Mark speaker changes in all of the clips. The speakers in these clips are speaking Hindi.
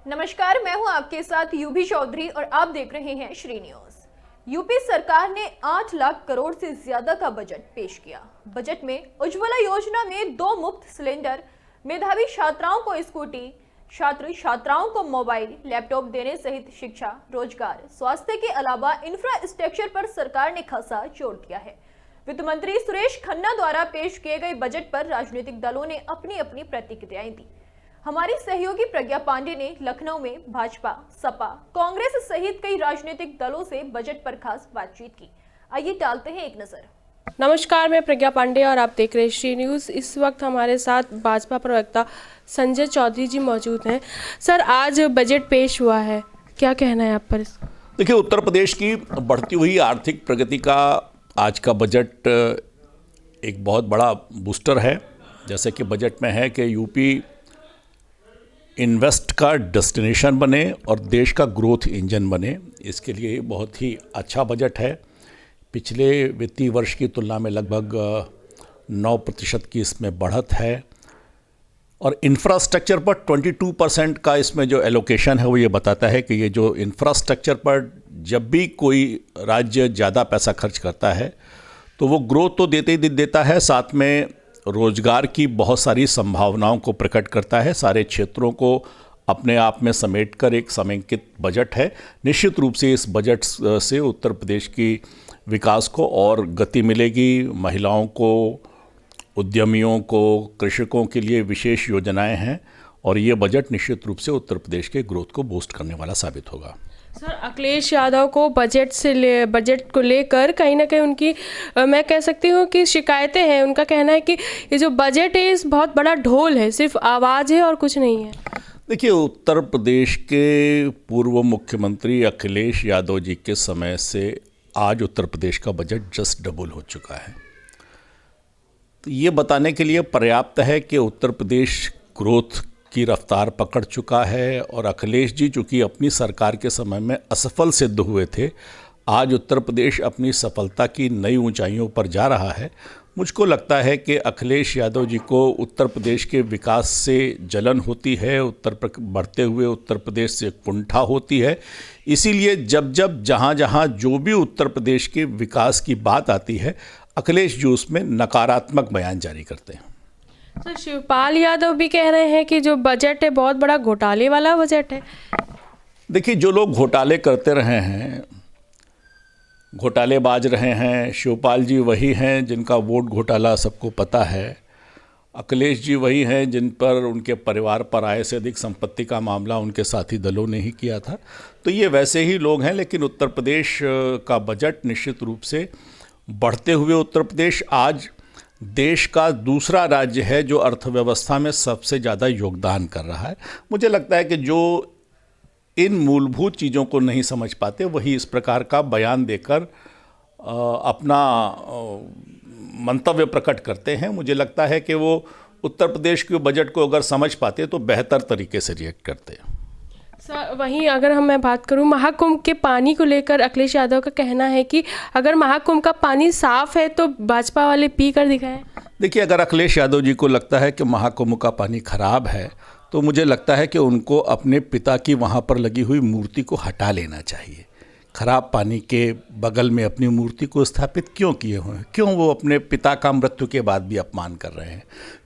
Speaker 1: नमस्कार, मैं हूं आपके साथ यूभी चौधरी और आप देख रहे हैं श्री न्यूज। यूपी सरकार ने 8 लाख करोड़ से ज्यादा का बजट पेश किया। बजट में उज्ज्वला योजना में 2 मुफ्त सिलेंडर, मेधावी छात्राओं को स्कूटी, छात्र छात्राओं को मोबाइल, लैपटॉप देने सहित शिक्षा, रोजगार, स्वास्थ्य के अलावा इंफ्रास्ट्रक्चर पर सरकार ने खासा जोर दिया है। वित्त मंत्री सुरेश खन्ना द्वारा पेश किए गए बजट पर राजनीतिक दलों ने अपनी अपनी प्रतिक्रियाएं दी। हमारी सहयोगी प्रज्ञा पांडे ने लखनऊ में भाजपा, सपा, कांग्रेस सहित कई राजनीतिक दलों से बजट पर खास बातचीत की। आइए डालते हैं एक नजर।
Speaker 2: नमस्कार, मैं प्रज्ञा पांडे और आप देख रहे हैं श्री न्यूज़। इस वक्त हमारे साथ भाजपा प्रवक्ता संजय चौधरी जी मौजूद हैं। सर, आज बजट पेश हुआ है, क्या कहना है आप पर?
Speaker 3: देखिए, उत्तर प्रदेश की बढ़ती हुई आर्थिक प्रगति का आज का बजट एक बहुत बड़ा बूस्टर है। जैसे कि बजट में है कि यूपी इन्वेस्ट का डेस्टिनेशन बने और देश का ग्रोथ इंजन बने, इसके लिए बहुत ही अच्छा बजट है। पिछले वित्तीय वर्ष की तुलना में लगभग 9% की इसमें बढ़त है और इंफ्रास्ट्रक्चर पर 22% का इसमें जो एलोकेशन है वो ये बताता है कि ये जो इंफ्रास्ट्रक्चर पर जब भी कोई राज्य ज़्यादा पैसा खर्च करता है तो वो ग्रोथ तो देते ही देता है, साथ में रोजगार की बहुत सारी संभावनाओं को प्रकट करता है। सारे क्षेत्रों को अपने आप में समेटकर एक समेकित बजट है। निश्चित रूप से इस बजट से उत्तर प्रदेश की विकास को और गति मिलेगी। महिलाओं को, उद्यमियों को, कृषकों के लिए विशेष योजनाएं हैं और ये बजट निश्चित रूप से उत्तर प्रदेश के ग्रोथ को बूस्ट करने वाला साबित होगा।
Speaker 2: सर, अखिलेश यादव को बजट को लेकर कहीं ना कहीं उनकी मैं कह सकती हूँ कि शिकायतें हैं। उनका कहना है कि ये जो बजट है इस बहुत बड़ा ढोल है, सिर्फ आवाज़ है और कुछ नहीं है।
Speaker 3: देखिए, उत्तर प्रदेश के पूर्व मुख्यमंत्री अखिलेश यादव जी के समय से आज उत्तर प्रदेश का बजट जस्ट डबल हो चुका है। तो ये बताने के लिए पर्याप्त है कि उत्तर प्रदेश ग्रोथ की रफ्तार पकड़ चुका है और अखिलेश जी चूँकि अपनी सरकार के समय में असफल सिद्ध हुए थे, आज उत्तर प्रदेश अपनी सफलता की नई ऊंचाइयों पर जा रहा है। मुझको लगता है कि अखिलेश यादव जी को उत्तर प्रदेश के विकास से जलन होती है, बढ़ते हुए उत्तर प्रदेश से कुंठा होती है। इसीलिए जब जहाँ जो भी उत्तर प्रदेश के विकास की बात आती है, अखिलेश जी उसमें नकारात्मक बयान जारी करते हैं।
Speaker 2: सर, शिवपाल यादव भी कह रहे हैं कि जो बजट है बहुत बड़ा घोटाले वाला बजट है।
Speaker 3: देखिए, जो लोग घोटाले करते रहे हैं, घोटालेबाज रहे हैं, शिवपाल जी वही हैं जिनका वोट घोटाला सबको पता है। अखिलेश जी वही हैं जिन पर उनके परिवार पर आय से अधिक संपत्ति का मामला उनके साथी दलों ने ही किया था। तो ये वैसे ही लोग हैं। लेकिन उत्तर प्रदेश का बजट निश्चित रूप से बढ़ते हुए उत्तर प्रदेश आज देश का दूसरा राज्य है जो अर्थव्यवस्था में सबसे ज़्यादा योगदान कर रहा है। मुझे लगता है कि जो इन मूलभूत चीज़ों को नहीं समझ पाते वही इस प्रकार का बयान देकर अपना मंतव्य प्रकट करते हैं। मुझे लगता है कि वो उत्तर प्रदेश के बजट को अगर समझ पाते तो बेहतर तरीके से रिएक्ट करते हैं।
Speaker 2: सर, वहीं अगर मैं बात करूं महाकुंभ के पानी को लेकर, अखिलेश यादव का कहना है कि अगर महाकुंभ का पानी साफ है तो भाजपा वाले पी कर दिखाएं।
Speaker 3: देखिए, अगर अखिलेश यादव जी को लगता है कि महाकुंभ का पानी खराब है तो मुझे लगता है कि उनको अपने पिता की वहाँ पर लगी हुई मूर्ति को हटा लेना चाहिए। खराब पानी के बगल में अपनी मूर्ति को स्थापित क्यों किए हुए हैं? क्यों वो अपने पिता का मृत्यु के बाद भी अपमान कर रहे हैं?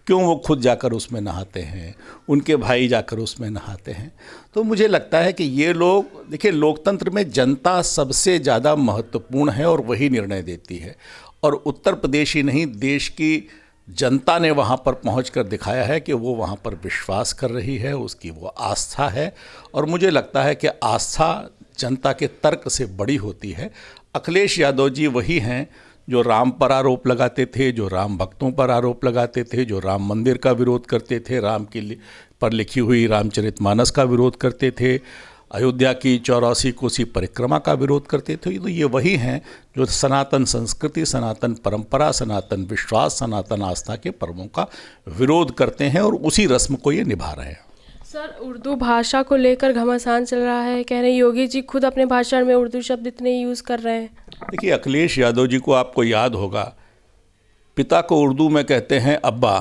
Speaker 3: क्यों वो खुद जाकर उसमें नहाते हैं, उनके भाई जाकर उसमें नहाते हैं? तो मुझे लगता है कि ये लोग, देखिए, लोकतंत्र में जनता सबसे ज़्यादा महत्वपूर्ण है और वही निर्णय देती है। और उत्तर प्रदेश ही नहीं, देश की जनता ने वहाँ पर पहुँचकर दिखाया है कि वो वहाँ पर विश्वास कर रही है, उसकी वो आस्था है। और मुझे लगता है कि आस्था जनता के तर्क से बड़ी होती है। अखिलेश यादव जी वही हैं जो राम पर आरोप लगाते थे, जो राम भक्तों पर आरोप लगाते थे, जो राम मंदिर का विरोध करते थे, राम की पर लिखी हुई रामचरितमानस का विरोध करते थे, अयोध्या की 84 कोसी परिक्रमा का विरोध करते थे। तो ये वही हैं जो सनातन संस्कृति, सनातन परंपरा, सनातन विश्वास, सनातन आस्था के पर्वों का विरोध करते हैं और उसी रस्म को ये निभा रहे हैं।
Speaker 2: सर, उर्दू भाषा को लेकर घमासान चल रहा है। कह रहे हैं योगी जी खुद अपने भाषण में उर्दू शब्द इतने यूज़ कर रहे हैं।
Speaker 3: देखिए, अखिलेश यादव जी को आपको याद होगा, पिता को उर्दू में कहते हैं अब्बा,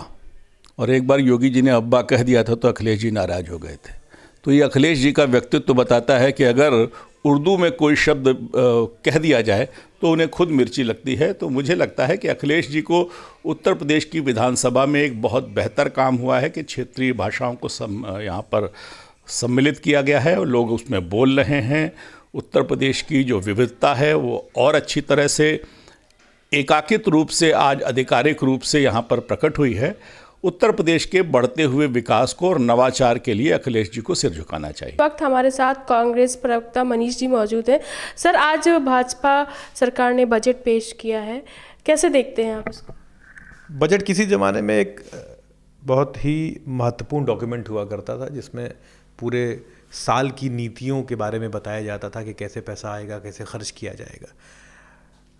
Speaker 3: और एक बार योगी जी ने अब्बा कह दिया था तो अखिलेश जी नाराज़ हो गए थे। तो ये अखिलेश जी का व्यक्तित्व बताता है कि अगर उर्दू में कोई शब्द कह दिया जाए तो उन्हें खुद मिर्ची लगती है। तो मुझे लगता है कि अखिलेश जी को उत्तर प्रदेश की विधानसभा में एक बहुत बेहतर काम हुआ है कि क्षेत्रीय भाषाओं को यहाँ पर सम्मिलित किया गया है और लोग उसमें बोल रहे हैं। उत्तर प्रदेश की जो विविधता है वो और अच्छी तरह से एकाकित रूप से आज आधिकारिक रूप से यहाँ पर प्रकट हुई है। उत्तर प्रदेश के बढ़ते हुए विकास को और नवाचार के लिए अखिलेश जी को सिर झुकाना चाहिए।
Speaker 2: इस वक्त हमारे साथ कांग्रेस प्रवक्ता मनीष जी मौजूद हैं। सर, आज भाजपा सरकार ने बजट पेश किया है, कैसे देखते हैं आप इसको?
Speaker 4: बजट किसी ज़माने में एक बहुत ही महत्वपूर्ण डॉक्यूमेंट हुआ करता था, जिसमें पूरे साल की नीतियों के बारे में बताया जाता था कि कैसे पैसा आएगा, कैसे खर्च किया जाएगा।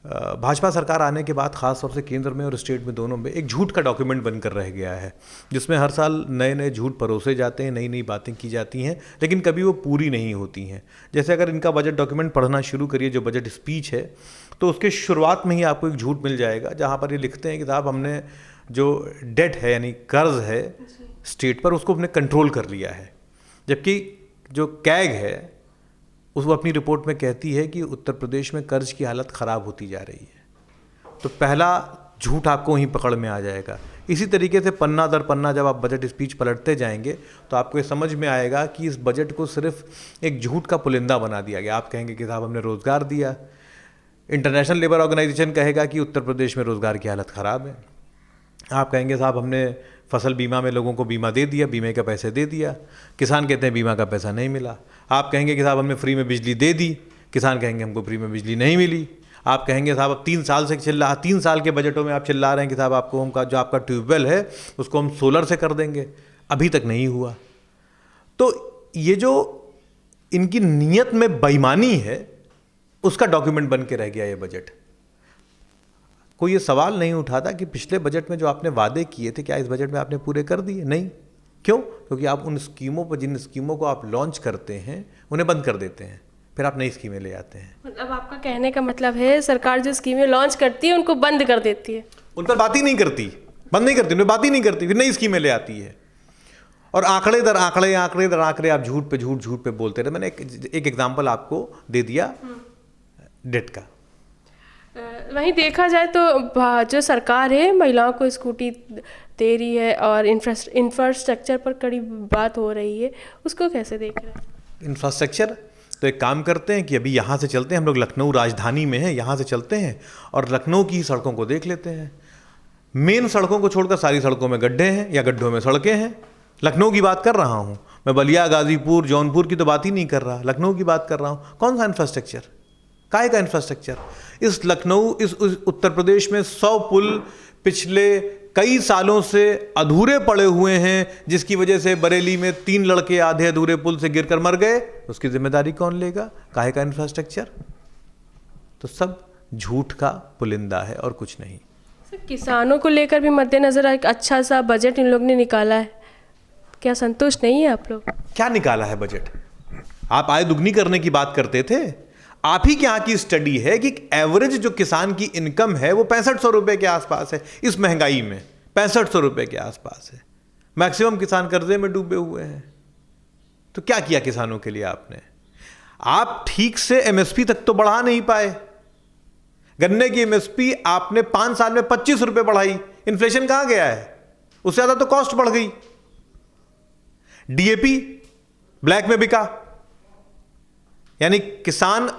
Speaker 4: भाजपा सरकार आने के बाद ख़ास तौर से केंद्र में और स्टेट में दोनों में एक झूठ का डॉक्यूमेंट बनकर रह गया है, जिसमें हर साल नए नए झूठ परोसे जाते हैं, नई नई बातें की जाती हैं, लेकिन कभी वो पूरी नहीं होती हैं। जैसे अगर इनका बजट डॉक्यूमेंट पढ़ना शुरू करिए, जो बजट स्पीच है, तो उसके शुरुआत में ही आपको एक झूठ मिल जाएगा, जहाँ पर ये लिखते हैं कि साहब हमने जो डेट है यानी कर्ज है स्टेट पर, उसको हमने कंट्रोल कर लिया है। जबकि जो कैग है वो अपनी रिपोर्ट में कहती है कि उत्तर प्रदेश में कर्ज की हालत ख़राब होती जा रही है। तो पहला झूठ आपको वहीं पकड़ में आ जाएगा। इसी तरीके से पन्ना दर पन्ना जब आप बजट स्पीच पलटते जाएंगे तो आपको ये समझ में आएगा कि इस बजट को सिर्फ एक झूठ का पुलिंदा बना दिया गया। आप कहेंगे कि साहब हमने रोज़गार दिया, इंटरनेशनल लेबर ऑर्गेनाइजेशन कहेगा कि उत्तर प्रदेश में रोज़गार की हालत ख़राब है। आप कहेंगे साहब हमने फसल बीमा में लोगों को बीमा दे दिया, बीमे के पैसे दे दिया, किसान कहते हैं बीमा का पैसा नहीं मिला। आप कहेंगे कि साहब हमने फ्री में बिजली दे दी, किसान कहेंगे हमको फ्री में बिजली नहीं मिली। आप कहेंगे साहब अब 3 साल से 3 साल के बजटों में आप चिल्ला रहे हैं कि साहब आपको हम जो आपका ट्यूबवेल है उसको हम सोलर से कर देंगे, अभी तक नहीं हुआ। तो ये जो इनकी नीयत में बेईमानी है उसका डॉक्यूमेंट बन के रह गया ये बजट। कोई ये सवाल नहीं उठाता कि पिछले बजट में जो आपने वादे किए थे क्या इस बजट में आपने पूरे कर दिए? नहीं। क्यों? क्योंकि आप उन स्कीमों पर, जिन स्कीमों को आप लॉन्च करते हैं उन्हें बंद कर देते हैं, फिर आप नई स्कीमें ले आते हैं।
Speaker 2: मतलब आपका कहने का मतलब है सरकार जो स्कीमें लॉन्च करती है उनको बंद कर देती है,
Speaker 4: उन पर बात ही नहीं करती, बंद नहीं करती, उन्हें बात ही नहीं करती, फिर नई स्कीमें ले आती है। और आंकड़े दर आंकड़े आप झूठ पे बोलते रहे। मैंने एक एग्जाम्पल आपको दे दिया डेट का।
Speaker 2: वहीं देखा जाए तो जो सरकार है महिलाओं को स्कूटी दे रही है और इंफ्रास्ट्रक्चर पर कड़ी बात हो रही है, उसको कैसे देख रहे हैं?
Speaker 4: इंफ्रास्ट्रक्चर तो एक काम करते हैं कि अभी यहाँ से चलते हैं, हम लोग लखनऊ राजधानी में हैं, यहाँ से चलते हैं और लखनऊ की सड़कों को देख लेते हैं। मेन सड़कों को छोड़कर सारी सड़कों में गड्ढे हैं या गड्ढों में सड़कें हैं। लखनऊ की बात कर रहा हूँ मैं, बलिया, गाजीपुर, जौनपुर की तो बात ही नहीं कर रहा, लखनऊ की बात कर रहा हूँ। कौन सा इंफ्रास्ट्रक्चर, काहे का इंफ्रास्ट्रक्चर? इस लखनऊ, इस उत्तर प्रदेश में 100 पुल पिछले कई सालों से अधूरे पड़े हुए हैं, जिसकी वजह से बरेली में 3 लड़के आधे अधूरे पुल से गिरकर मर गए। उसकी जिम्मेदारी कौन लेगा? काहे का इंफ्रास्ट्रक्चर? तो सब झूठ का पुलिंदा है और कुछ नहीं।
Speaker 2: किसानों को लेकर भी मद्देनजर एक अच्छा सा बजट इन लोग ने निकाला है, क्या संतुष्ट नहीं है आप लोग?
Speaker 4: क्या निकाला है बजट? आप आय दुगनी करने की बात करते थे। आप ही के यहाँ की स्टडी है कि एवरेज जो किसान की इनकम है वो 6500 रुपये के आसपास है। इस महंगाई में 6500 रुपये के आसपास है। मैक्सिमम किसान कर्जे में डूबे हुए हैं। तो क्या किया किसानों के लिए आपने? आप ठीक से एमएसपी तक तो बढ़ा नहीं पाए। गन्ने की एमएसपी आपने 5 साल में 25 रुपये बढ़ाई, इन्फ्लेशन कहाँ गया है? उससे ज़्यादा तो कॉस्ट बढ़ गई। डीएपी ब्लैक में बिका, यानी किसान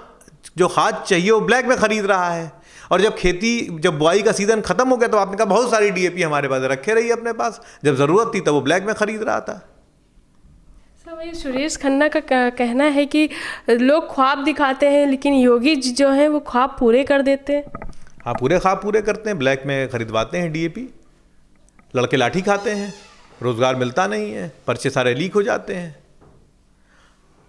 Speaker 4: जो खाद चाहिए वो ब्लैक में खरीद रहा है। और जब बुआई का सीजन खत्म हो गया तो आपने कहा बहुत सारी डीएपी हमारे पास रखे रही अपने पास, जब जरूरत थी तब वो ब्लैक में खरीद रहा था।
Speaker 2: वही सुरेश खन्ना का कहना है कि लोग ख्वाब दिखाते हैं लेकिन योगी जी जो हैं वो ख्वाब पूरे कर देते हैं।
Speaker 4: हाँ, पूरे ख्वाब पूरे करते हैं, ब्लैक में खरीदवाते हैं डीएपी, लड़के लाठी खाते हैं, रोजगार मिलता नहीं है, पर्चे सारे लीक हो जाते हैं।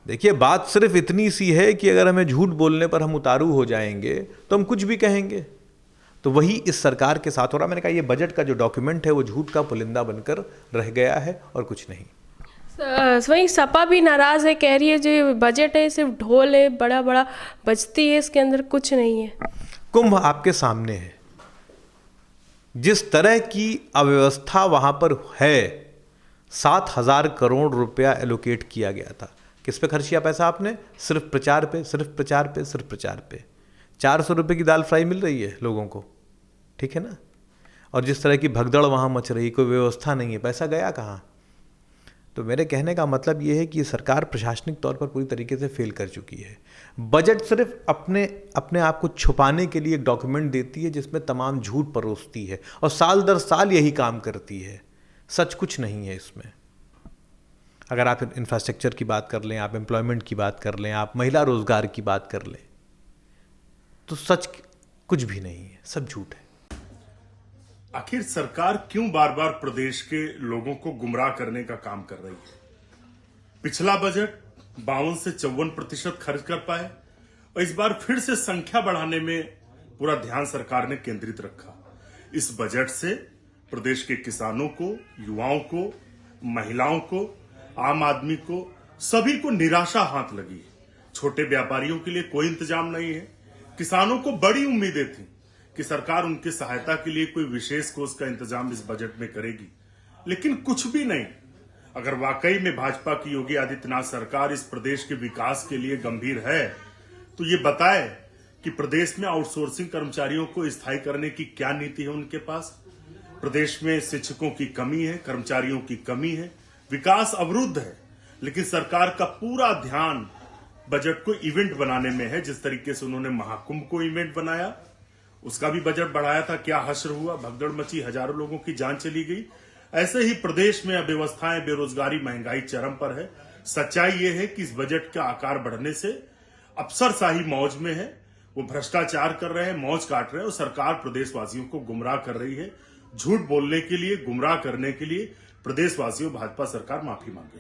Speaker 4: देखिए, बात सिर्फ इतनी सी है कि अगर हमें झूठ बोलने पर हम उतारू हो जाएंगे तो हम कुछ भी कहेंगे। तो वही इस सरकार के साथ हो रहा। मैंने कहा ये बजट का जो डॉक्यूमेंट है वो झूठ का पुलिंदा बनकर रह गया है और कुछ नहीं।
Speaker 2: वहीं सपा भी नाराज़ है, कह रही है जो बजट है सिर्फ ढोल है, बड़ा बड़ा बजती है, इसके अंदर कुछ नहीं है।
Speaker 4: कुंभ आपके सामने है। जिस तरह की अव्यवस्था वहाँ पर है, 7,000 करोड़ रुपया एलोकेट किया गया था। किस पे खर्च किया पैसा आपने? सिर्फ प्रचार पे, सिर्फ प्रचार पे, सिर्फ प्रचार पे। 400 रुपये की दाल फ्राई मिल रही है लोगों को, ठीक है ना। और जिस तरह की भगदड़ वहाँ मच रही, कोई व्यवस्था नहीं है, पैसा गया कहाँ? तो मेरे कहने का मतलब ये है कि ये सरकार प्रशासनिक तौर पर पूरी तरीके से फेल कर चुकी है। बजट सिर्फ अपने आप को छुपाने के लिए एक डॉक्यूमेंट देती है जिसमें तमाम झूठ परोसती है, और साल दर साल यही काम करती है। सच कुछ नहीं है इसमें। अगर आप इंफ्रास्ट्रक्चर की बात कर लें, आप एम्प्लॉयमेंट की बात कर लें, आप महिला रोजगार की बात कर लें, तो सच कुछ भी नहीं है, सब झूठ है।
Speaker 5: आखिर सरकार क्यों बार बार प्रदेश के लोगों को गुमराह करने का काम कर रही है? पिछला बजट 52 से 54% खर्च कर पाए, और इस बार फिर से संख्या बढ़ाने में पूरा ध्यान सरकार ने केंद्रित रखा। इस बजट से प्रदेश के किसानों को, युवाओं को, महिलाओं को, आम आदमी को, सभी को निराशा हाथ लगी है। छोटे व्यापारियों के लिए कोई इंतजाम नहीं है। किसानों को बड़ी उम्मीदें थी कि सरकार उनकी सहायता के लिए कोई विशेष कोष का इंतजाम इस बजट में करेगी, लेकिन कुछ भी नहीं। अगर वाकई में भाजपा की योगी आदित्यनाथ सरकार इस प्रदेश के विकास के लिए गंभीर है, तो ये बताए कि प्रदेश में आउटसोर्सिंग कर्मचारियों को स्थायी करने की क्या नीति है उनके पास। प्रदेश में शिक्षकों की कमी है, कर्मचारियों की कमी है, विकास अवरुद्ध है, लेकिन सरकार का पूरा ध्यान बजट को इवेंट बनाने में है। जिस तरीके से उन्होंने महाकुंभ को इवेंट बनाया, उसका भी बजट बढ़ाया था, क्या हश्र हुआ, भगदड़ मची, हजारों लोगों की जान चली गई। ऐसे ही प्रदेश में अव्यवस्थाएं, बेरोजगारी, महंगाई चरम पर है। सच्चाई यह है कि इस बजट का आकार बढ़ने से अफसरशाही मौज में है, वो भ्रष्टाचार कर रहे हैं, मौज काट रहे हैं, और सरकार प्रदेशवासियों को गुमराह कर रही है। झूठ बोलने के लिए, गुमराह करने के लिए प्रदेशवासियों, भाजपा सरकार माफी मांगे।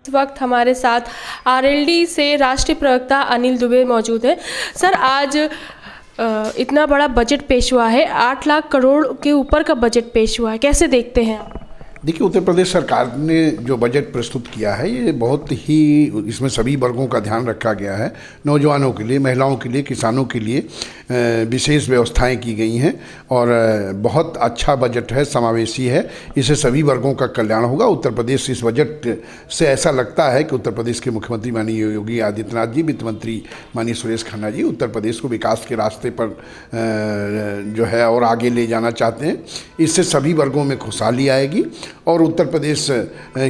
Speaker 2: इस वक्त हमारे साथ आरएलडी से राष्ट्रीय प्रवक्ता अनिल दुबे मौजूद हैं। सर, आज इतना बड़ा बजट पेश हुआ है, 8 लाख करोड़ के ऊपर का बजट पेश हुआ है, कैसे देखते हैं आप?
Speaker 6: देखिए, उत्तर प्रदेश सरकार ने जो बजट प्रस्तुत किया है, ये बहुत ही, इसमें सभी वर्गों का ध्यान रखा गया है। नौजवानों के लिए, महिलाओं के लिए, किसानों के लिए विशेष व्यवस्थाएं की गई हैं, और बहुत अच्छा बजट है, समावेशी है। इससे सभी वर्गों का कल्याण होगा। उत्तर प्रदेश इस बजट से ऐसा लगता है कि उत्तर प्रदेश के मुख्यमंत्री माननीय योगी आदित्यनाथ जी, वित्त मंत्री माननीय सुरेश खन्ना जी उत्तर प्रदेश को विकास के रास्ते पर जो है और आगे ले जाना चाहते हैं। इससे सभी वर्गों में खुशहाली आएगी, और उत्तर प्रदेश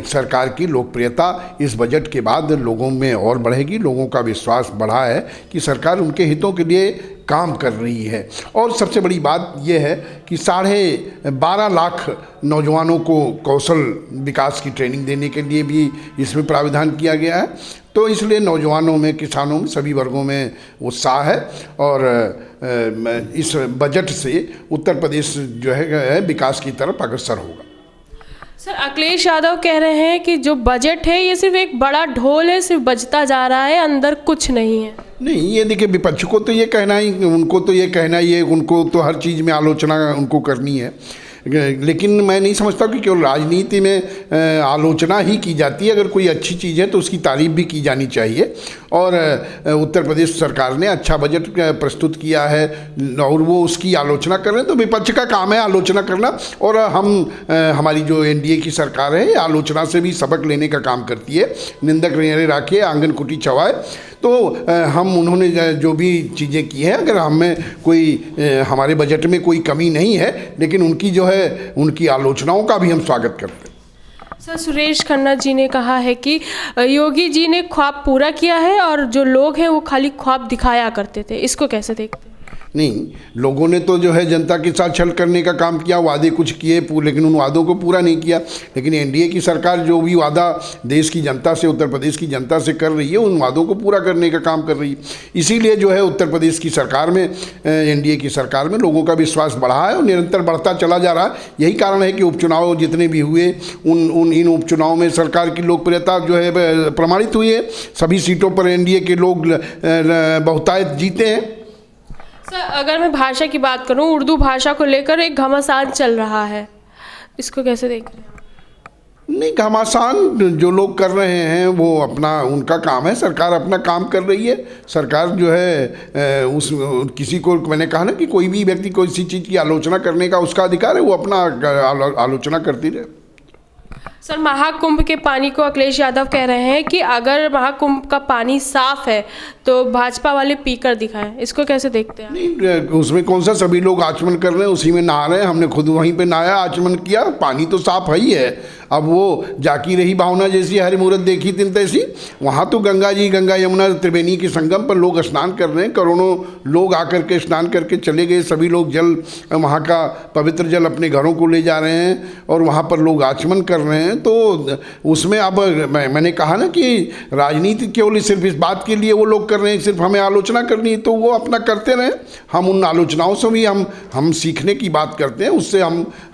Speaker 6: सरकार की लोकप्रियता इस बजट के बाद लोगों में और बढ़ेगी। लोगों का विश्वास बढ़ा है कि सरकार उनके हितों के लिए काम कर रही है। और सबसे बड़ी बात यह है कि 12.5 लाख नौजवानों को कौशल विकास की ट्रेनिंग देने के लिए भी इसमें प्राविधान किया गया है। तो इसलिए नौजवानों में, किसानों में, सभी वर्गों में उत्साह है, और इस बजट से उत्तर प्रदेश जो है विकास की तरफ अग्रसर होगा।
Speaker 2: सर, अखिलेश यादव कह रहे हैं कि जो बजट है ये सिर्फ एक बड़ा ढोल है, सिर्फ बजता जा रहा है, अंदर कुछ नहीं है।
Speaker 6: नहीं, ये देखिए, विपक्ष को तो ये कहना ही, उनको तो ये कहना ही है, उनको तो हर चीज़ में आलोचना उनको करनी है। लेकिन मैं नहीं समझता कि केवल राजनीति में आलोचना ही की जाती है। अगर कोई अच्छी चीज़ है तो उसकी तारीफ भी की जानी चाहिए। और उत्तर प्रदेश सरकार ने अच्छा बजट प्रस्तुत किया है, और वो उसकी आलोचना कर रहे हैं, तो विपक्ष का काम है आलोचना करना। और हमारी जो एनडीए की सरकार है, आलोचना से भी सबक लेने का काम करती है। निंदक रेड़े राखे, आंगन कुटी चवाए। तो हम उन्होंने जो भी चीज़ें की हैं, अगर हमें कोई, हमारे बजट में कोई कमी नहीं है, लेकिन उनकी जो है, उनकी आलोचनाओं का भी हम स्वागत करते हैं।
Speaker 2: सर, सुरेश खन्ना जी ने कहा है कि योगी जी ने ख्वाब पूरा किया है, और जो लोग हैं वो खाली ख्वाब दिखाया करते थे। इसको कैसे देखते हैं?
Speaker 6: नहीं, लोगों ने तो जो है जनता के साथ छल करने का काम किया, वादे कुछ किए, लेकिन उन वादों को पूरा नहीं किया। लेकिन एनडीए की सरकार जो भी वादा देश की जनता से, उत्तर प्रदेश की जनता से कर रही है, उन वादों को पूरा करने का काम कर रही है। इसीलिए जो है उत्तर प्रदेश की सरकार में, एनडीए की सरकार में लोगों का विश्वास बढ़ा है, और निरंतर बढ़ता चला जा रहा है। यही कारण है कि उपचुनाव जितने भी हुए, इन उपचुनाव में सरकार की लोकप्रियता जो है प्रमाणित हुई है। सभी सीटों पर एनडीए के लोग बहुतायत जीते हैं।
Speaker 2: सर, अगर मैं भाषा की बात करूं, उर्दू भाषा को लेकर एक घमासान चल रहा है, इसको कैसे देख रहे हैं?
Speaker 6: नहीं, घमासान जो लोग कर रहे हैं वो अपना, उनका काम है। सरकार अपना काम कर रही है। सरकार जो है किसी को, मैंने कहा ना कि कोई भी व्यक्ति किसी चीज़ की आलोचना करने का उसका अधिकार है, वो अपना आलोचना करती रहे।
Speaker 2: सर, महाकुंभ के पानी को अखिलेश यादव कह रहे हैं कि अगर महाकुंभ का पानी साफ है तो भाजपा वाले पीकर दिखाएं, इसको कैसे देखते हैं?
Speaker 6: नहीं, उसमें कौन सा सभी लोग आचमन कर रहे हैं, उसी में नहा रहे हैं। हमने खुद वहीं पे नहाया, आचमन किया, पानी तो साफ है ही है। अब वो जाकी रही भावना जैसी हरि मूरत देखी तिन तैसी। वहाँ तो गंगा जी, गंगा यमुना त्रिवेणी के संगम पर लोग स्नान कर रहे हैं। करोड़ों लोग आकर के स्नान करके चले गए। सभी लोग जल, वहाँ का पवित्र जल अपने घरों को ले जा रहे हैं और वहाँ पर लोग आचमन कर रहे हैं। तो उसमें अब मैंने कहा ना कि राजनीति केवल सिर्फ इस बात के लिए वो लोग कर रहे हैं, सिर्फ हमें आलोचना करनी है, तो वो अपना करते रहें। हम उन आलोचनाओं से भी हम सीखने की बात करते हैं। उससे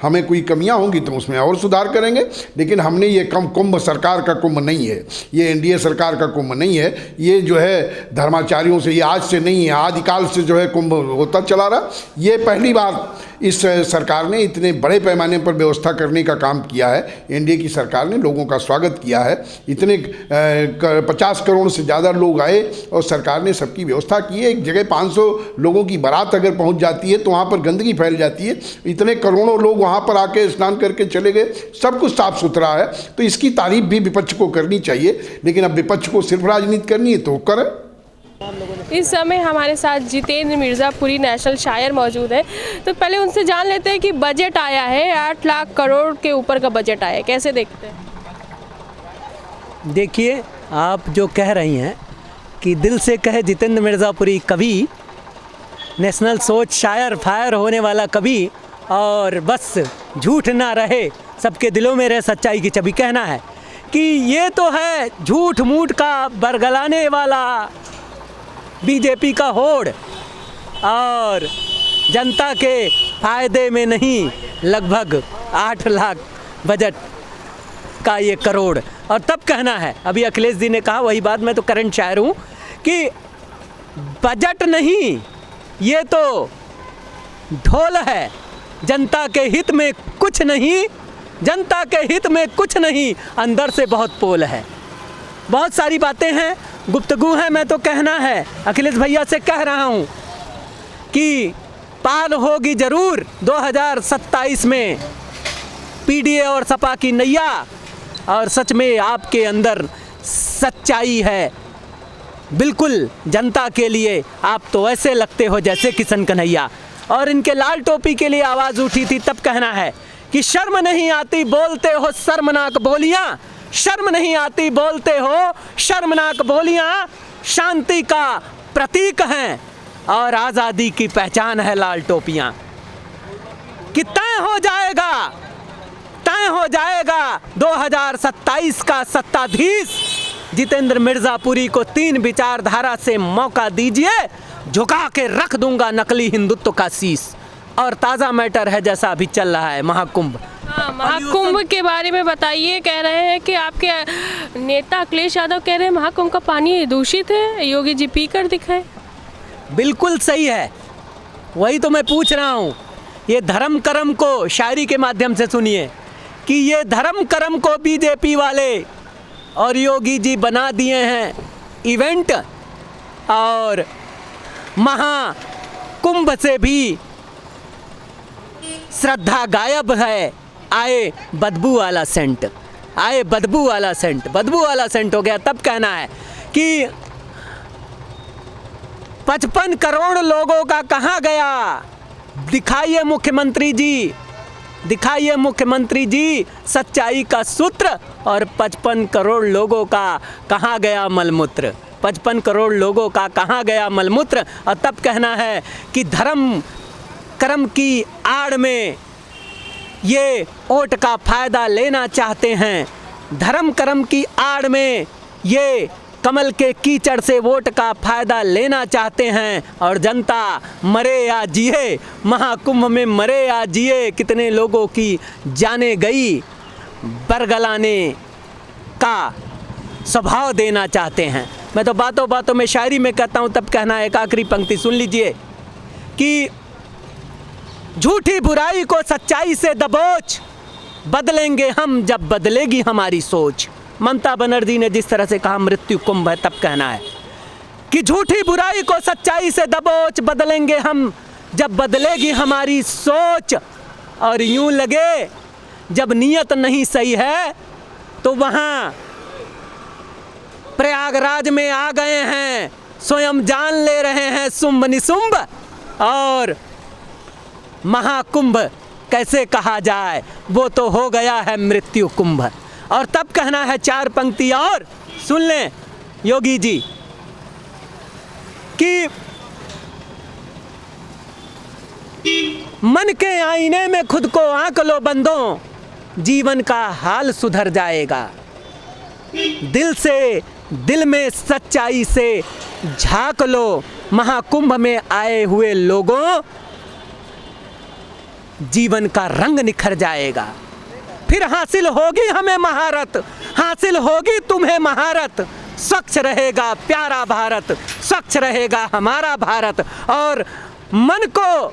Speaker 6: हमें कोई कमियां होंगी तो उसमें और सुधार करेंगे। लेकिन हमने ये कुंभ सरकार का कुंभ नहीं है, ये एनडीए सरकार का कुंभ नहीं है। ये जो है धर्माचार्यों से, ये आज से नहीं है, आदिकाल से जो है कुंभ होता चला रहा। ये पहली बार इस सरकार ने इतने बड़े पैमाने पर व्यवस्था करने का काम किया है। एनडीए की सरकार ने लोगों का स्वागत किया है। इतने 50 करोड़ से ज़्यादा लोग आए और सरकार ने सबकी व्यवस्था की है। एक जगह 500 लोगों की बारात अगर पहुंच जाती है तो वहाँ पर गंदगी फैल जाती है। इतने करोड़ों लोग वहाँ पर आके स्नान करके चले गए, सब कुछ साफ सुथरा है। तो इसकी तारीफ भी विपक्ष को करनी चाहिए। लेकिन अब विपक्ष को सिर्फ राजनीति करनी है तो करें।
Speaker 2: इस समय हमारे साथ जितेंद्र मिर्ज़ापुरी नेशनल शायर मौजूद है। तो पहले उनसे जान लेते हैं कि बजट आया है, 8 लाख करोड़ के ऊपर का बजट आया है, कैसे देखते हैं?
Speaker 7: देखिए, आप जो कह रही हैं कि दिल से कहे जितेंद्र मिर्ज़ापुरी कवि, नेशनल सोच शायर, फायर होने वाला कवि, और बस झूठ ना रहे सबके दिलों में रहे सच्चाई की छवि। कहना है कि ये तो है झूठ मूठ का बरगलाने वाला बीजेपी का होड़, और जनता के फायदे में नहीं, लगभग 8 लाख बजट का ये करोड़। और तब कहना है, अभी अखिलेश जी ने कहा वही बात, मैं तो करंट शायर हूँ, कि बजट नहीं, ये तो ढोल है, जनता के हित में कुछ नहीं, जनता के हित में कुछ नहीं, अंदर से बहुत पोल है। बहुत सारी बातें हैं, गुफ्तगू है। मैं तो कहना है, अखिलेश भैया से कह रहा हूँ कि पार होगी ज़रूर 2027 में पीडीए और सपा की नैया, और सच में आपके अंदर सच्चाई है। बिल्कुल जनता के लिए आप तो ऐसे लगते हो जैसे किशन कन्हैया। और इनके लाल टोपी के लिए आवाज़ उठी थी, तब कहना है कि शर्म नहीं आती बोलते हो शर्मनाक बोलियां, शर्म नहीं आती बोलते हो शर्मनाक बोलियां, शांति का प्रतीक हैं और आज़ादी की पहचान है लाल टोपियां। कि तय हो जाएगा 2027 का सत्ताधीश। जितेंद्र मिर्ज़ापुरी को 3 विचारधारा से मौका दीजिए, झुका के रख दूंगा नकली हिंदुत्व का शीश। और ताज़ा मैटर है जैसा अभी चल रहा है महाकुंभ।
Speaker 2: हाँ, महाकुंभ के बारे में बताइए। कह रहे हैं कि आपके नेता अखिलेश यादव कह रहे हैं महाकुंभ का पानी दूषित है, योगी जी पी कर दिखाए।
Speaker 7: बिल्कुल सही है, वही तो मैं पूछ रहा हूँ। ये धर्म कर्म को शायरी के माध्यम से सुनिए कि ये धर्म कर्म को बीजेपी वाले और योगी जी बना दिए हैं इवेंट, और महाकुंभ से भी श्रद्धा गायब है। आए बदबू वाला सेंट, आए बदबू वाला सेंट, बदबू वाला सेंट हो गया। तब कहना है कि 55 करोड़ लोगों का कहाँ गया, दिखाइए मुख्यमंत्री जी, दिखाइए मुख्यमंत्री जी सच्चाई का सूत्र। और 55 करोड़ लोगों का कहाँ गया मलमूत्र, 55 करोड़ लोगों का कहाँ गया मलमूत्र। और तब कहना है कि धर्म कर्म की आड़ में ये वोट का फ़ायदा लेना चाहते हैं, धर्म कर्म की आड़ में ये कमल के कीचड़ से वोट का फ़ायदा लेना चाहते हैं। और जनता मरे या जिए, महाकुंभ में मरे या जिए, कितने लोगों की जाने गई, बरगलाने का स्वभाव देना चाहते हैं। मैं तो बातों बातों में शायरी में कहता हूँ। तब कहना है, एक आखिरी पंक्ति सुन लीजिए कि झूठी बुराई को सच्चाई से दबोच, बदलेंगे हम जब बदलेगी हमारी सोच। ममता बनर्जी ने जिस तरह से कहा मृत्यु कुंभ है, तब कहना है कि झूठी बुराई को सच्चाई से दबोच, बदलेंगे हम जब बदलेगी हमारी सोच। और यूं लगे जब नीयत नहीं सही है तो वहाँ प्रयागराज में आ गए हैं, स्वयं जान ले रहे हैं शुंभ निशुंभ। और महाकुंभ कैसे कहा जाए, वो तो हो गया है मृत्यु कुंभ। और तब कहना है 4 पंक्ति और सुन लें योगी जी कि मन के आईने में खुद को आंक लो बंदों, जीवन का हाल सुधर जाएगा। दिल से, दिल में सच्चाई से झांक लो, महाकुंभ में आए हुए लोगों, जीवन का रंग निखर जाएगा। फिर हासिल होगी हमें महारत, हासिल होगी तुम्हें महारत। स्वच्छ रहेगा प्यारा भारत, स्वच्छ रहेगा हमारा भारत। और मन को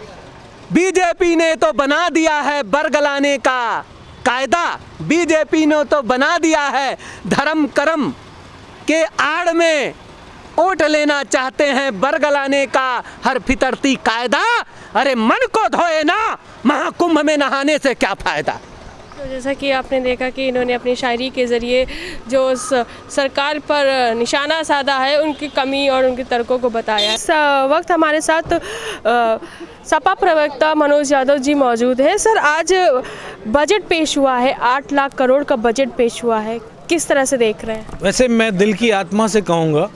Speaker 7: बीजेपी ने तो बना दिया है बरगलाने का कायदा, बीजेपी ने तो बना दिया है धर्म कर्म के आड़ में ओट लेना चाहते हैं बरगलाने का हर फितरती कायदा। अरे मन को धोए ना, महाकुंभ में नहाने से क्या फ़ायदा।
Speaker 2: तो जैसा कि आपने देखा कि इन्होंने अपनी शायरी के ज़रिए जो सरकार पर निशाना साधा है, उनकी कमी और उनके तर्कों को बताया। इस वक्त हमारे साथ सपा प्रवक्ता मनोज यादव जी मौजूद हैं। सर, आज बजट पेश हुआ है, 8 लाख करोड़ का बजट पेश हुआ है, किस तरह से देख रहे हैं?
Speaker 8: वैसे मैं दिल की आत्मा से कहूँगा,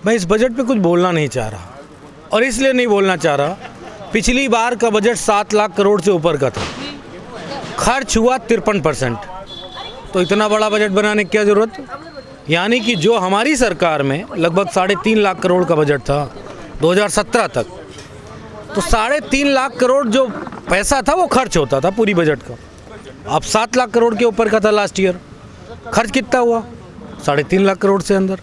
Speaker 8: मैं इस बजट पे कुछ बोलना नहीं चाह रहा, और इसलिए नहीं बोलना चाह रहा, पिछली बार का बजट 7 लाख करोड़ से ऊपर का था, खर्च हुआ 53%। तो इतना बड़ा बजट बनाने की क्या ज़रूरत? यानी कि जो हमारी सरकार में लगभग 3.5 लाख करोड़ का बजट था 2017 तक, तो 3.5 लाख करोड़ जो पैसा था वो खर्च होता था पूरी बजट का। अब 7 लाख करोड़ के ऊपर का था लास्ट ईयर, खर्च कितना हुआ? 3.5 लाख करोड़ से अंदर।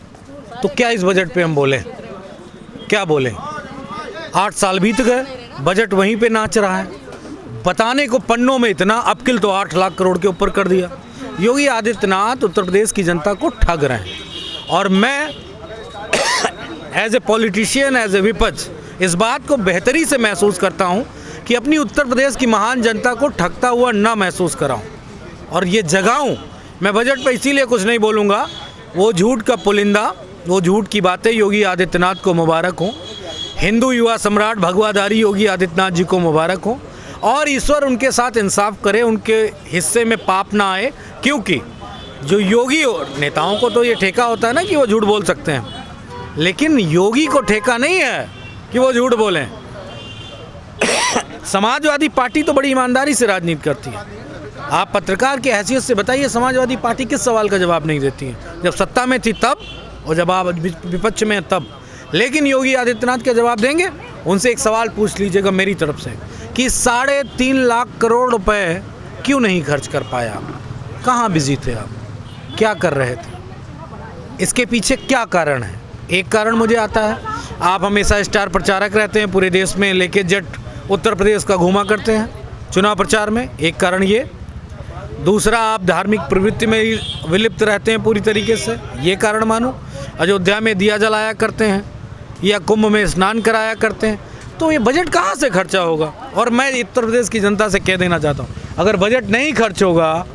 Speaker 8: तो क्या इस बजट पे हम बोलें, क्या बोलें? 8 साल बीत गए, बजट वहीं पे नाच रहा है। बताने को पन्नों में इतना, अबकिल तो 8 लाख करोड़ के ऊपर कर दिया। योगी आदित्यनाथ उत्तर प्रदेश की जनता को ठग रहे हैं। और मैं as a politician, as a विपक्ष, इस बात को बेहतरी से महसूस करता हूं कि अपनी उत्तर प्रदेश की महान जनता को ठगता हुआ ना महसूस कराऊं और ये जगाऊं। मैं बजट पर इसीलिए कुछ नहीं बोलूँगा, वो झूठ का पुलिंदा, वो झूठ की बातें योगी आदित्यनाथ को मुबारक हो। हिंदू युवा सम्राट भगवाधारी योगी आदित्यनाथ जी को मुबारक हो, और ईश्वर उनके साथ इंसाफ करे, उनके हिस्से में पाप ना आए। क्योंकि जो योगी नेताओं को तो ये ठेका होता है ना कि वो झूठ बोल सकते हैं, लेकिन योगी को ठेका नहीं है कि वो झूठ बोलें। समाजवादी पार्टी तो बड़ी ईमानदारी से राजनीति करती है। आप पत्रकार की हैसियत से बताइए, समाजवादी पार्टी किस सवाल का जवाब नहीं देती है? जब सत्ता में थी तब, और जब आप विपक्ष में तब। लेकिन योगी आदित्यनाथ के जवाब देंगे। उनसे एक सवाल पूछ लीजिएगा मेरी तरफ से कि 3.5 लाख करोड़ रुपए क्यों नहीं खर्च कर पाया आप? कहाँ बिजी थे आप? क्या कर रहे थे? इसके पीछे क्या कारण है? एक कारण मुझे आता है, आप हमेशा स्टार प्रचारक रहते हैं, पूरे देश में लेके जेट उत्तर प्रदेश का घूमा करते हैं चुनाव प्रचार में, एक कारण ये। दूसरा, आप धार्मिक प्रवृत्ति में विलिप्त रहते हैं पूरी तरीके से, ये कारण मानो। अयोध्या में दिया जलाया करते हैं या कुंभ में स्नान कराया करते हैं, तो ये बजट कहाँ से खर्चा होगा? और मैं उत्तर प्रदेश की जनता से कह देना चाहता हूँ, अगर बजट नहीं खर्च होगा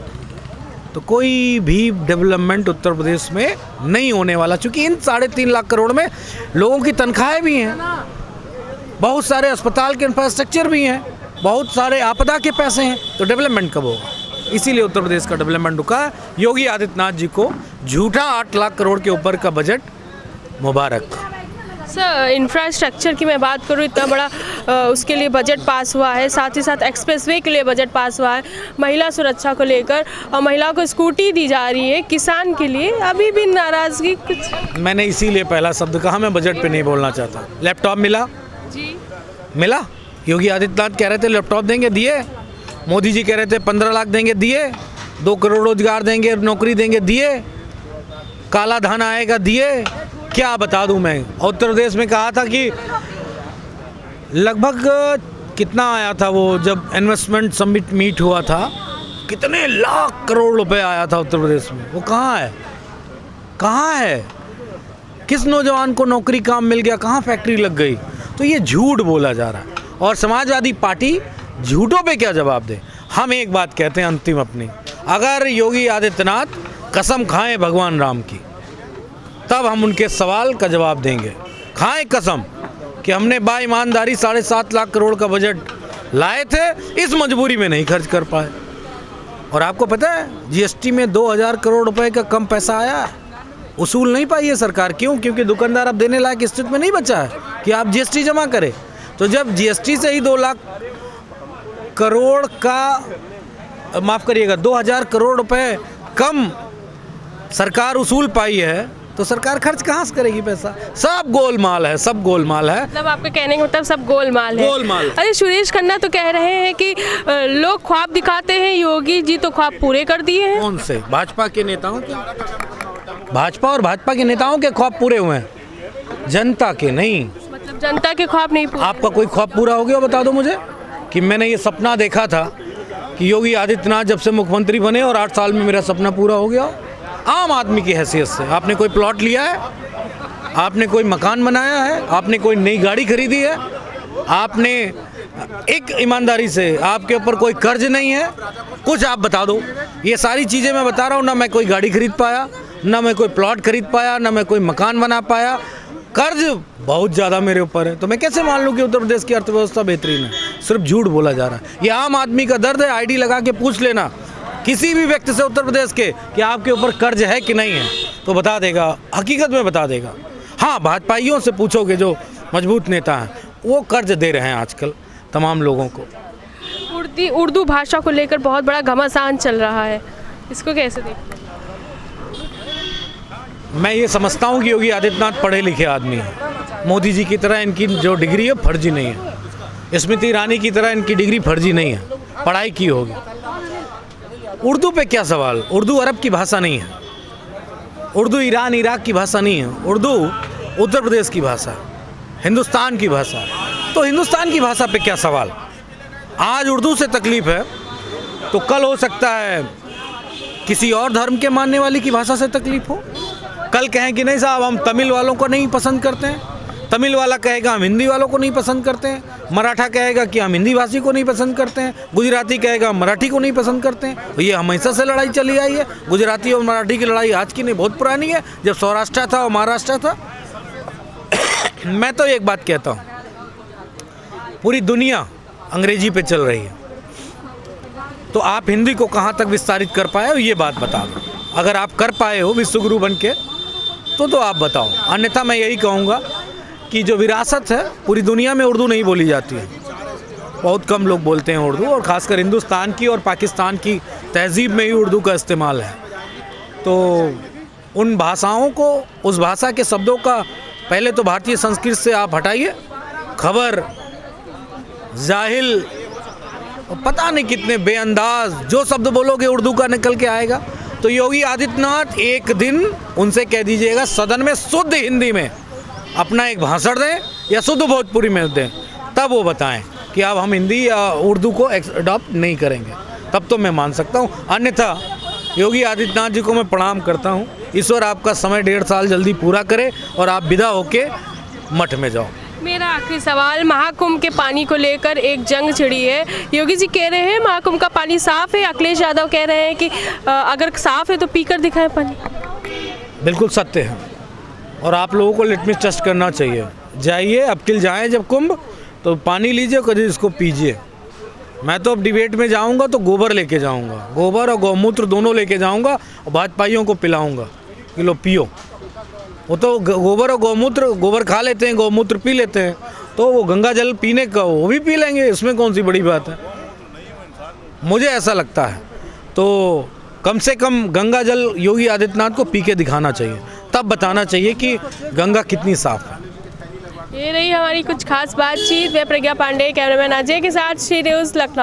Speaker 8: तो कोई भी डेवलपमेंट उत्तर प्रदेश में नहीं होने वाला, क्योंकि इन 3.5 लाख करोड़ में लोगों की तनख्वाहें भी हैं, बहुत सारे अस्पताल के इंफ्रास्ट्रक्चर भी हैं, बहुत सारे आपदा के पैसे हैं, तो डेवलपमेंट कब होगा? इसीलिए उत्तर प्रदेश का डेवलपमेंट रुका है। योगी आदित्यनाथ जी को झूठा 8 लाख करोड़ के ऊपर का बजट मुबारक।
Speaker 2: सर, इंफ्रास्ट्रक्चर की मैं बात करूँ, इतना बड़ा उसके लिए बजट पास हुआ है, साथ ही साथ एक्सप्रेसवे के लिए बजट पास हुआ है, महिला सुरक्षा को लेकर, और महिलाओं को स्कूटी दी जा रही है, किसान के लिए अभी भी नाराज़गी कुछ।
Speaker 8: मैंने इसीलिए पहला शब्द कहा, मैं बजट पे नहीं बोलना चाहता। लैपटॉप मिला
Speaker 2: जी,
Speaker 8: मिला। योगी आदित्यनाथ कह रहे थे लैपटॉप देंगे, दिए। मोदी जी कह रहे थे 15 लाख देंगे, दिए। 2 करोड़ रोजगार देंगे, नौकरी देंगे, दिए। काला धन आएगा, दिए। क्या बता दूं मैं। उत्तर प्रदेश में कहा था कि लगभग कितना आया था वो, जब इन्वेस्टमेंट समिट मीट हुआ था, कितने लाख करोड़ रुपए आया था उत्तर प्रदेश में। वो कहाँ है? कहाँ है? किस नौजवान को नौकरी काम मिल गया? कहाँ फैक्ट्री लग गई? तो ये झूठ बोला जा रहा है, और समाजवादी पार्टी झूठों पे क्या जवाब दे। हम एक बात कहते हैं अंतिम अपनी, अगर योगी आदित्यनाथ कसम खाएं भगवान राम की, तब हम उनके सवाल का जवाब देंगे। खाएं कसम कि हमने ईमानदारी 7.5 लाख करोड़ का बजट लाए थे, इस मजबूरी में नहीं खर्च कर पाए। और आपको पता है जीएसटी में 2000 करोड़ रुपए का कम पैसा आया है, उसूल नहीं पाई है सरकार। क्यों? क्योंकि दुकानदार अब देने लायक स्थिति में नहीं बचा है कि आप जीएसटी जमा करें। तो जब जीएसटी से ही 2 लाख करोड़ का, माफ़ करिएगा, 2000 करोड़ रुपए कम सरकार उसूल पाई है, तो सरकार खर्च कहाँ से करेगी पैसा? सब गोलमाल है, सब गोलमाल है।
Speaker 2: मतलब आपके कहने का मतलब सब गोलमाल है।
Speaker 8: गोलमाल।
Speaker 2: अरे सुरेश खन्ना तो कह रहे हैं कि लोग ख्वाब दिखाते हैं, योगी जी तो ख्वाब पूरे कर दिए हैं।
Speaker 8: कौन से? भाजपा के नेताओं के? भाजपा और भाजपा के नेताओं के ख्वाब पूरे हुए हैं, जनता के नहीं।
Speaker 2: मतलब जनता के ख्वाब नहीं पूरे।
Speaker 8: आपका कोई ख्वाब पूरा हो गया? बता दो मुझे कि मैंने ये सपना देखा था कि योगी आदित्यनाथ जब से मुख्यमंत्री बने और 8 साल में मेरा सपना पूरा हो गया। आम आदमी की हैसियत से आपने कोई प्लॉट लिया है? आपने कोई मकान बनाया है? आपने कोई नई गाड़ी खरीदी है? आपने एक ईमानदारी से, आपके ऊपर कोई कर्ज नहीं है? कुछ आप बता दो। ये सारी चीज़ें मैं बता रहा हूँ, ना मैं कोई गाड़ी खरीद पाया, ना मैं कोई प्लॉट खरीद पाया, ना मैं कोई मकान बना पाया। कर्ज बहुत ज़्यादा मेरे ऊपर है, तो मैं कैसे मान लूँ कि उत्तर प्रदेश की अर्थव्यवस्था बेहतरीन है? सिर्फ झूठ बोला जा रहा है। ये आम आदमी का दर्द है। आईडी लगा के पूछ लेना किसी भी व्यक्ति से उत्तर प्रदेश के कि आपके ऊपर कर्ज है कि नहीं है, तो बता देगा, हकीकत में बता देगा। हाँ, भाजपाइयों से पूछोगे जो मजबूत नेता हैं, वो कर्ज दे रहे हैं आजकल तमाम लोगों को।
Speaker 2: उर्दू भाषा को लेकर बहुत बड़ा घमासान चल रहा है, इसको कैसे देखते हैं?
Speaker 8: मैं ये समझता हूँ कि योगी आदित्यनाथ पढ़े लिखे आदमी हैं। मोदी जी की तरह इनकी जो डिग्री है फर्जी नहीं है। स्मृति ईरानी की तरह इनकी डिग्री फर्जी नहीं है, पढ़ाई की होगी। उर्दू पे क्या सवाल? उर्दू अरब की भाषा नहीं है, उर्दू ईरान इराक की भाषा नहीं है, उर्दू उत्तर प्रदेश की भाषा है, हिंदुस्तान की भाषा है। तो हिंदुस्तान की भाषा पे क्या सवाल? आज उर्दू से तकलीफ है तो कल हो सकता है किसी और धर्म के मानने वाले की भाषा से तकलीफ हो। कल कहें कि नहीं साहब हम तमिल वालों को नहीं पसंद करते हैं, तमिल वाला कहेगा हम हिंदी वालों को नहीं पसंद करते हैं, मराठा कहेगा कि हम हिंदी भाषी को नहीं पसंद करते हैं, गुजराती कहेगा हम मराठी को नहीं पसंद करते हैं। ये हमेशा से लड़ाई चली आई है। गुजराती और मराठी की लड़ाई आज की नहीं, बहुत पुरानी है, जब सौराष्ट्र था और महाराष्ट्र था। मैं तो एक बात कहता हूँ, पूरी दुनिया अंग्रेजी पे चल रही है, तो आप हिंदी को कहाँ तक विस्तारित कर पाए हो, ये बात बता दो। अगर आप कर पाए हो विश्वगुरु बन के तो आप बताओ। अन्यथा मैं यही कहूँगा कि जो विरासत है, पूरी दुनिया में उर्दू नहीं बोली जाती है, बहुत कम लोग बोलते हैं उर्दू, और ख़ासकर हिंदुस्तान की और पाकिस्तान की तहज़ीब में ही उर्दू का इस्तेमाल है। तो उन भाषाओं को, उस भाषा के शब्दों का पहले तो भारतीय संस्कृत से आप हटाइए। खबर, जाहिल, पता नहीं कितने बेअंदाज जो शब्द बोलोगे उर्दू का निकल के आएगा। तो योगी आदित्यनाथ एक दिन उनसे कह दीजिएगा सदन में शुद्ध हिंदी में अपना एक भाषण दें या शुद्ध भोजपुरी में दें, तब वो बताएं कि अब हम हिंदी या उर्दू को अडॉप्ट नहीं करेंगे, तब तो मैं मान सकता हूँ। अन्यथा योगी आदित्यनाथ जी को मैं प्रणाम करता हूँ। ईश्वर आपका समय 1.5 साल जल्दी पूरा करे और आप विदा होके मठ में जाओ।
Speaker 2: मेरा आखिरी सवाल, महाकुंभ के पानी को लेकर एक जंग छिड़ी है। योगी जी कह रहे हैं महाकुंभ का पानी साफ है, अखिलेश यादव कह रहे हैं कि अगर साफ है तो पीकर दिखाएं पानी।
Speaker 8: बिल्कुल सत्य है, और आप लोगों को लिटमस टेस्ट करना चाहिए। जाइए, अबकिल जाएं जब कुंभ, तो पानी लीजिए, कभी इसको पीजिए। मैं तो अब डिबेट में जाऊंगा तो गोबर लेके जाऊंगा, गोबर और गौमूत्र दोनों लेके जाऊंगा, और भाजपाइयों को पिलाऊंगा कि लो पियो। वो तो गोबर और गौमूत्र, गोबर खा लेते हैं, गौमूत्र पी लेते हैं, तो वो गंगा जल पीने का वो भी पी लेंगे, इसमें कौन सी बड़ी बात है? मुझे ऐसा लगता है। तो कम से कम गंगा जल योगी आदित्यनाथ को पी के दिखाना चाहिए, तब बताना चाहिए कि गंगा कितनी साफ है।
Speaker 2: ये रही हमारी कुछ खास बातचीत। मैं प्रज्ञा पांडे, कैमरामैन अजय के साथ, श्री न्यूज़ लखनऊ।